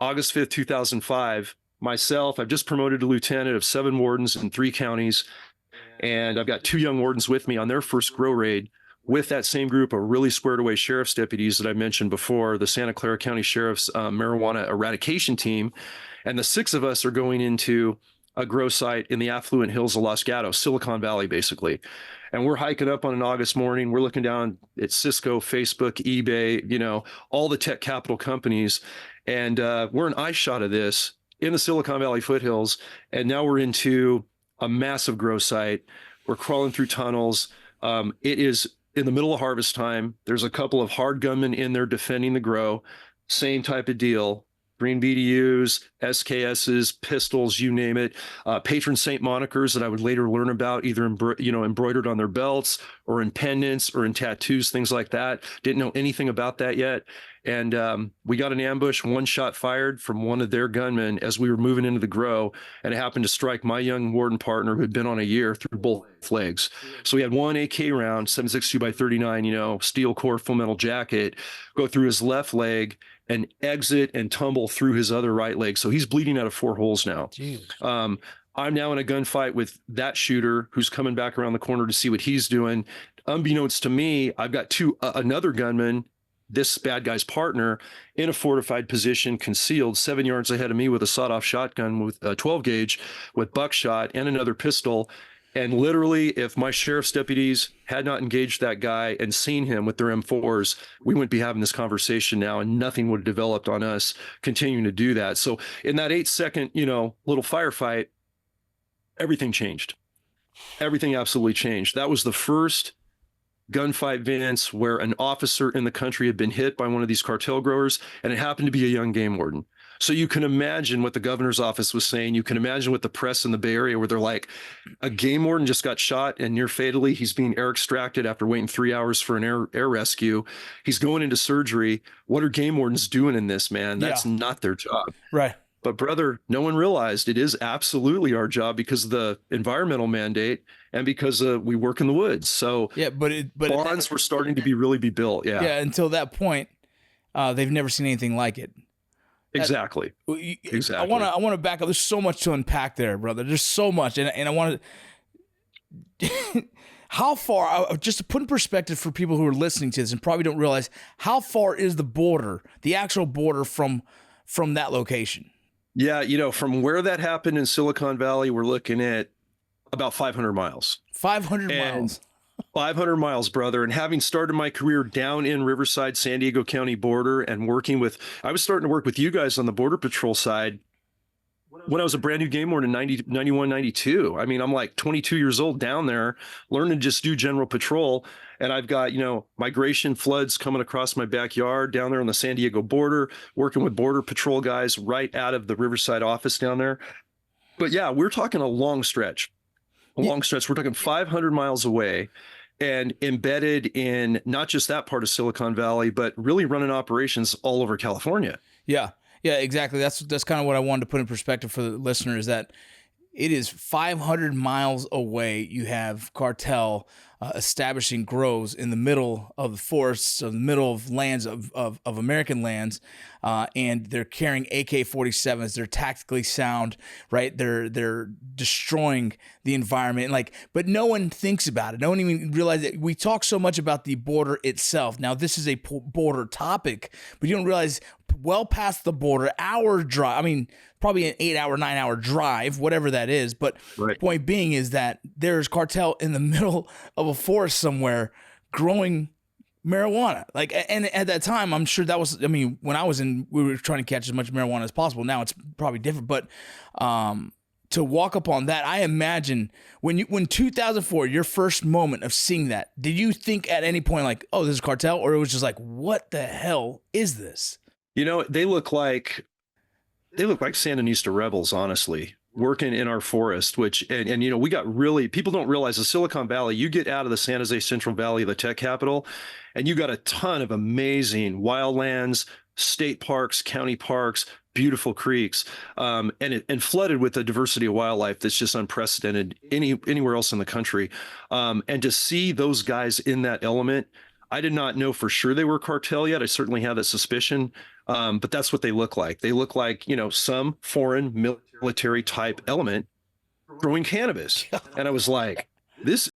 August 5th, 2005, myself, I've just promoted to lieutenant of 7 wardens in 3 counties. And I've got 2 young wardens with me on their first grow raid with that same group of really squared away sheriff's deputies that I mentioned before, the Santa Clara County Sheriff's marijuana eradication team. And the 6 of us are going into a grow site in the affluent hills of Los Gatos, Silicon Valley, basically. And we're hiking up on an August morning. We're looking down at Cisco, Facebook, eBay, all the tech capital companies. And we're an eye shot of this in the Silicon Valley foothills. And now we're into a massive grow site. We're crawling through tunnels. It is in the middle of harvest time. There's a couple of hard gunmen in there defending the grow. Same type of deal. Green BDUs, SKSs, pistols, you name it. Patron saint monikers that I would later learn about, either embroidered on their belts or in pendants or in tattoos, things like that. Didn't know anything about that yet. And we got an ambush, 1 shot fired from one of their gunmen as we were moving into the grow, and it happened to strike my young warden partner who had been on a year through both legs. So we had 1 AK round, 7.62 by 39, steel core full metal jacket, go through his left leg and exit and tumble through his other right leg. So he's bleeding out of 4 holes now. I'm now in a gunfight with that shooter who's coming back around the corner to see what he's doing. Unbeknownst to me, I've got another gunman, this bad guy's partner, in a fortified position, concealed 7 yards ahead of me with a sawed-off shotgun with a 12 gauge with buckshot and another pistol. And literally, if my sheriff's deputies had not engaged that guy and seen him with their M4s, we wouldn't be having this conversation now, and nothing would have developed on us continuing to do that. So in that 8-second, little firefight, everything changed. Everything absolutely changed. That was the first gunfight, Vince, where an officer in the country had been hit by one of these cartel growers, and it happened to be a young game warden. So you can imagine what the governor's office was saying. You can imagine what the press in the Bay Area, where they're like, a game warden just got shot and near fatally. He's being air extracted after waiting 3 hours for an air rescue. He's going into surgery. What are game wardens doing in this, man? That's not their job. Right. But brother, no one realized it is absolutely our job because of the environmental mandate and because we work in the woods. So but bonds were starting to really be built. Yeah. Until that point, they've never seen anything like it. Exactly. Exactly. I want to back up. There's so much to unpack there, brother. There's so much, and I want to. How far? Just to put in perspective for people who are listening to this and probably don't realize, how far is the border, the actual border from that location? Yeah, from where that happened in Silicon Valley, we're looking at about 500 miles. 500 miles. 500 miles, brother. And having started my career down in Riverside, San Diego County border, and I was starting to work with you guys on the Border Patrol side when I was a brand new game warden in 91, 92. I mean, I'm like 22 years old down there, learning to just do general patrol. And I've got, migration floods coming across my backyard down there on the San Diego border, working with Border Patrol guys right out of the Riverside office down there. But yeah, we're talking a long stretch. We're talking 500 miles away and embedded in not just that part of Silicon Valley, but really running operations all over California. Yeah, exactly. That's kind of what I wanted to put in perspective for the listener, is that it is 500 miles away. You have Cartel establishing grows in the middle of the forests, in the middle of lands of American lands, and they're carrying AK-47s. They're tactically sound, right? They're destroying the environment, but no one thinks about it. No one even realizes it. We talk so much about the border itself. Now, this is a border topic, but you don't realize well past the border, hour drive. I mean, probably an 8-hour, 9-hour drive, whatever that is. But the point being is that there's Cartel in the middle of a forest somewhere growing marijuana. And at that time, I'm sure that was, when we were trying to catch as much marijuana as possible. Now it's probably different, but to walk upon that, I imagine when 2004, your first moment of seeing that, did you think at any point like, oh, this is Cartel? Or it was just like, what the hell is this? They look like Sandinista rebels, honestly, working in our forest, which, and we got really, people don't realize the Silicon Valley, you get out of the San Jose Central Valley, the tech capital, and you got a ton of amazing wildlands, state parks, county parks, beautiful creeks, and flooded with a diversity of wildlife that's just unprecedented anywhere else in the country. And to see those guys in that element, I did not know for sure they were Cartel yet. I certainly had that suspicion. But that's what they look like. They look like, some foreign military type element growing cannabis. And I was like, this